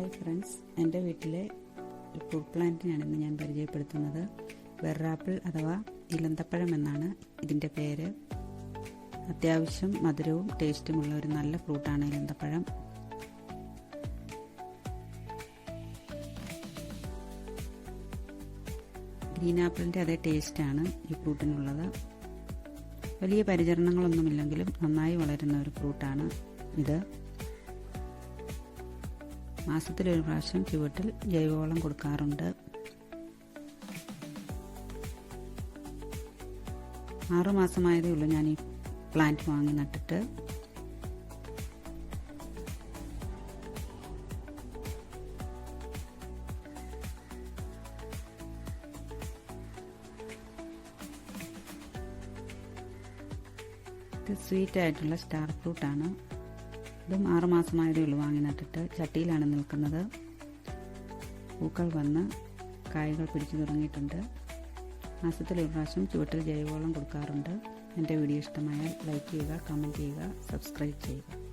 Hi friends, എൻ്റെ വീട്ടിലെ ഒരു ഫ്രൂട്ട് പ്ലാന്റിനാണ് ഇന്ന് ഞാൻ പരിചയപ്പെടുത്തുന്നത്. വെറാപ്പിൾ അഥവാ ഇലന്തപ്പഴം എന്നാണ് ഇതിൻ്റെ പേര്. അത്യാവശ്യം മധുരവും ടേസ്റ്റുമുള്ള ഒരു നല്ല ഫ്രൂട്ടാണ് ഇലന്തപ്പഴം. ഗ്രീൻ ആപ്പിളിൻ്റെ അതേ ടേസ്റ്റാണ് ഈ ഫ്രൂട്ടിനുള്ളത്. വലിയ പരിചരണങ്ങളൊന്നുമില്ലെങ്കിലും നന്നായി വളരുന്ന ഒരു ഫ്രൂട്ടാണ് ഇത്. മാസത്തിലൊരു പ്രാവശ്യം ചുവട്ടിൽ ജൈവവളം കൊടുക്കാറുണ്ട്. 6 മാസമായതേ ഉള്ളൂ ഞാൻ ഈ പ്ലാന്റ് വാങ്ങി നട്ടിട്ട്. ഇത് സ്വീറ്റ് ആയിട്ടുള്ള സ്റ്റാർ ഫ്രൂട്ടാണ്. ഇതും 6 മാസമായതേ ഉള്ളൂ വാങ്ങി നട്ടിട്ട്. ചട്ടിയിലാണ് നിൽക്കുന്നത്. പൂക്കൾ വന്ന് കായകൾ പിടിച്ചു തുടങ്ങിയിട്ടുണ്ട്. മാസത്തിലൊരു പ്രാവശ്യം ചുവട്ടിൽ ജൈവവളം കൊടുക്കാറുണ്ട്. എൻ്റെ വീഡിയോ ഇഷ്ടമായാൽ ലൈക്ക് ചെയ്യുക, കമൻറ്റ് ചെയ്യുക, സബ്സ്ക്രൈബ് ചെയ്യുക.